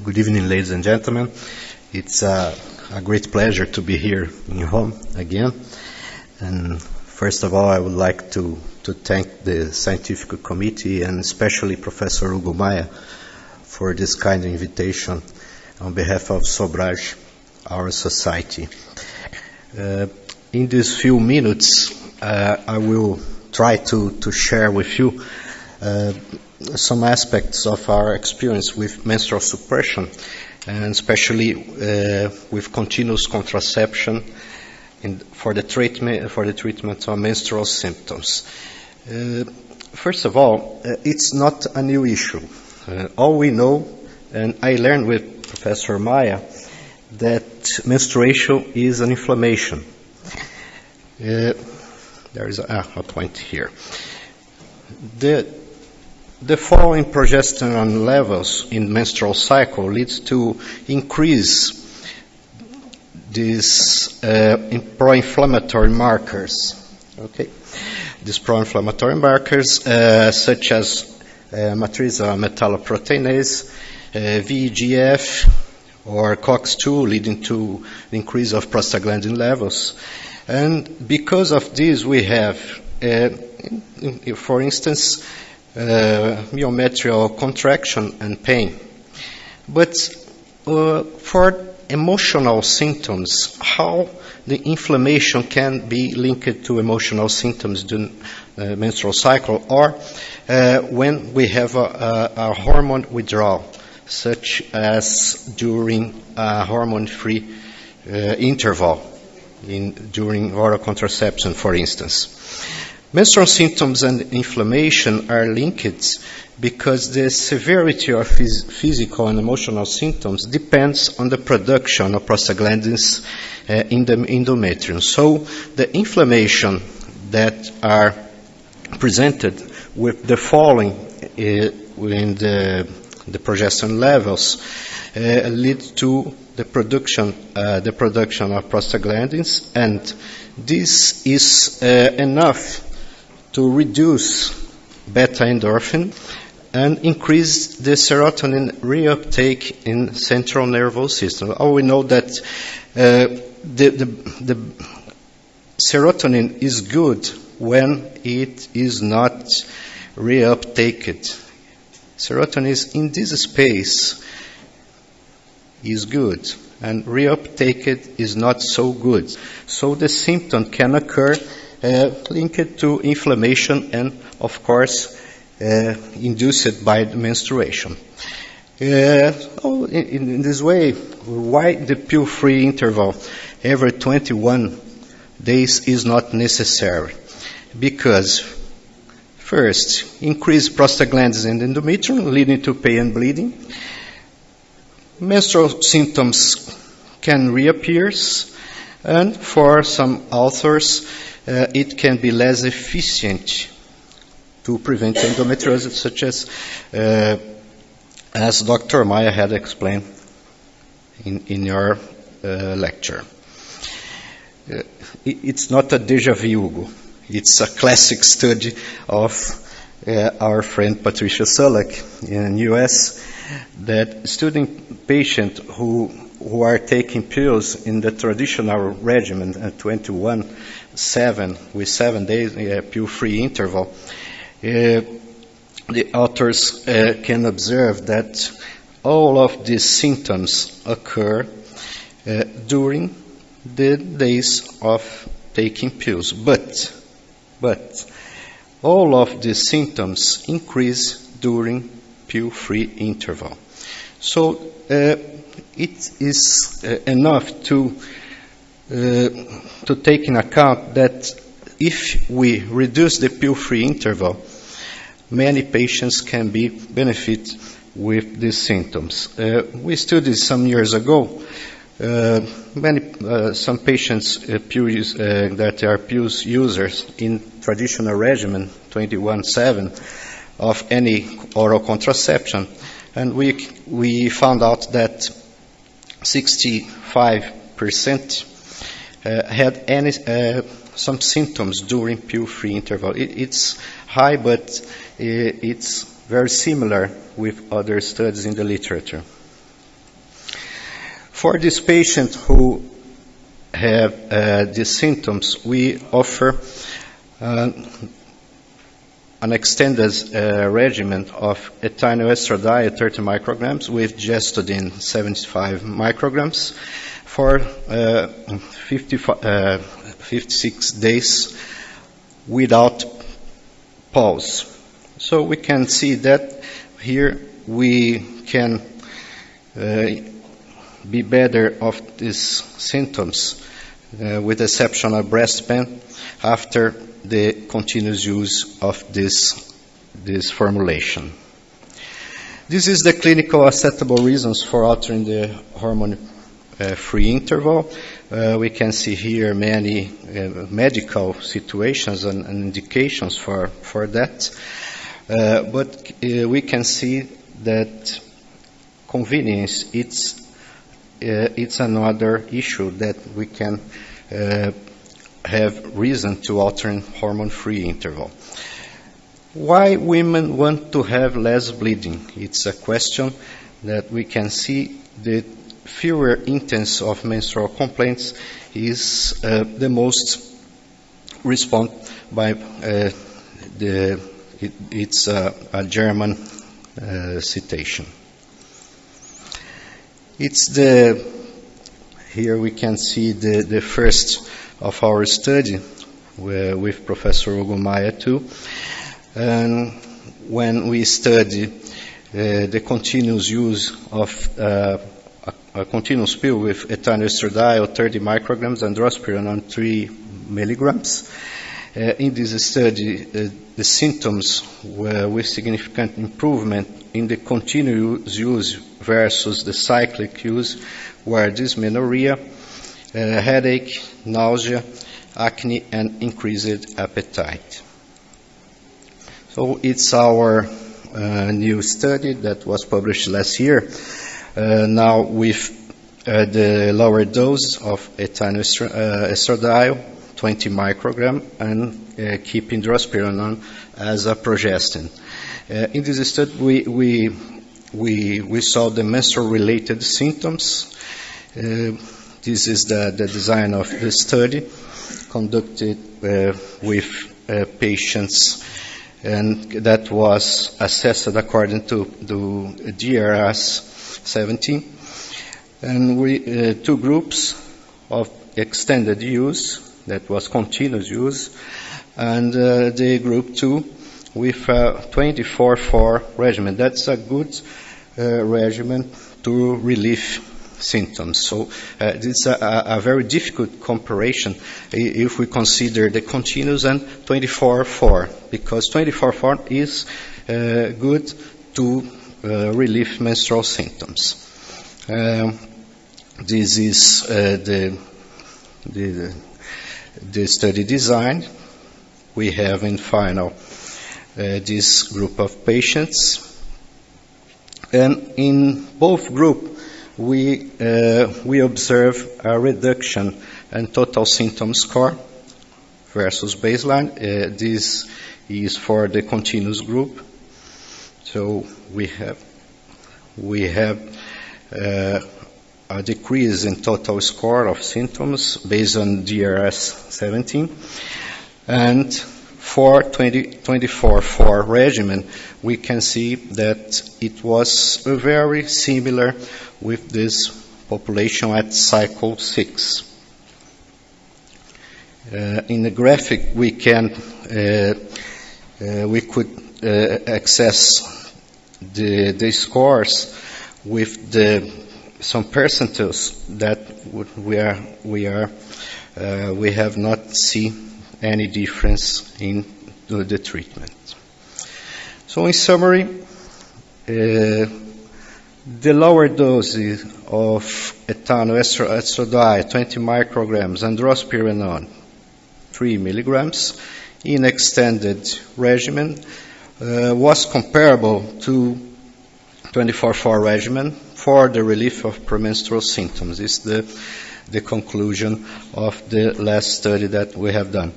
Good evening, ladies and gentlemen. It's a great pleasure to be here in home again. And first of all, I would like to thank the scientific committee and especially Professor Hugo Maia for this kind of invitation on behalf of SOBRAGE, our society. In these few minutes, I will try to share with you some aspects of our experience with menstrual suppression, and especially with continuous contraception for the treatment of menstrual symptoms. First of all, it's not a new issue. All we know, and I learned with Professor Maia, that menstruation is an inflammation. There is a point here. The fall in progesterone levels in menstrual cycle leads to increase these pro-inflammatory markers. Okay, these pro-inflammatory markers such as matrix metalloproteinase, VEGF, or COX-2, leading to the increase of prostaglandin levels. And because of this, we have, for instance, myometrial contraction and pain. But for emotional symptoms, how the inflammation can be linked to emotional symptoms during menstrual cycle, or when we have a hormone withdrawal, such as during a hormone-free interval during oral contraception, for instance. Menstrual symptoms and inflammation are linked because the severity of physical and emotional symptoms depends on the production of prostaglandins in the endometrium. So the inflammation that are presented with the falling in the progesterone levels lead to the production of prostaglandins, and this is enough to reduce beta endorphin and increase the serotonin reuptake in central nervous system. Oh, we know that the serotonin is good when it is not reuptaked. Serotonin is in this space is good, and reuptaked is not so good. So the symptom can occur linked to inflammation and, of course, induced by the menstruation. In this way, why the pill-free interval every 21 days is not necessary? Because, first, increased prostaglandins in the endometrium, leading to pain and bleeding. Menstrual symptoms can reappear, and for some authors, it can be less efficient to prevent endometriosis, such as Dr. Maia had explained in your lecture. It's not a deja vu, Hugo. It's a classic study of our friend Patricia Sullick in the U.S. that studying patients who are taking pills in the traditional regimen at 21/7 with 7 days pill-free interval. The authors can observe that all of these symptoms occur during the days of taking pills, but all of these symptoms increase during pill-free interval. So it is enough to take in account that if we reduce the pill-free interval, many patients can be benefit with these symptoms. We studied some years ago some patients that are pills users in traditional regimen 21/7 of any oral contraception, and we found out that 65% had some symptoms during pill-free interval. It's high, but it's very similar with other studies in the literature. For this patient who have these symptoms, we offer an extended regimen of ethinylestradiol 30 micrograms with gestodin 75 micrograms for 56 days without pause. So we can see that here we can be better of these symptoms with the exception of breast pain after the continuous use of this formulation. This is the clinical acceptable reasons for altering the hormone-free interval. We can see here many medical situations and indications for that, but we can see that convenience it's another issue that we can have reason to alter hormone-free interval. Why women want to have less bleeding? It's a question that we can see the fewer intents of menstrual complaints is the most respond by it's a German citation. It's here we can see the first of our study with Professor Hugo Maia too. And when we study the continuous use of a continuous pill with ethinylestradiol 30 micrograms and drospirenone 3 milligrams, in this study the symptoms were with significant improvement in the continuous use versus the cyclic use were dysmenorrhea, headache, nausea, acne, and increased appetite. So it's our new study that was published last year, now with the lower dose of ethinylestradiol, 20 microgram, and keeping drospirenone as a progestin. In this study, we saw the menstrual-related symptoms. This is the design of the study, conducted with patients, and that was assessed according to the DRS 17. And we two groups of extended use, that was continuous use, and the group 2 with a 24/4 regimen. That's a good regimen to relieve symptoms. So this is a very difficult comparison if we consider the continuous and 24/4, because 24/4 is good to relieve menstrual symptoms. This is the study design. We have in final this group of patients, and in both groups we observe a reduction in total symptom score versus baseline. This is for the continuous group. So we have a decrease in total score of symptoms based on DRS 17, and for 24/4 regimen, we can see that it was very similar with this population at cycle 6. In the graphic, we could access the scores with some percentages that we have not seen any difference in the treatment. So in summary, the lower doses of ethinylestradiol 20 micrograms and drospirenone 3 milligrams in extended regimen was comparable to 24/4 regimen for the relief of premenstrual symptoms. This is the conclusion of the last study that we have done.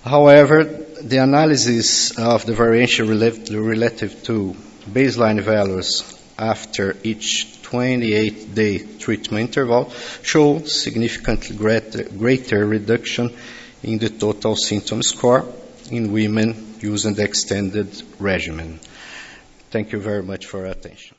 However, the analysis of the variation relative to baseline values after each 28-day treatment interval show significantly greater reduction in the total symptom score in women using the extended regimen. Thank you very much for your attention.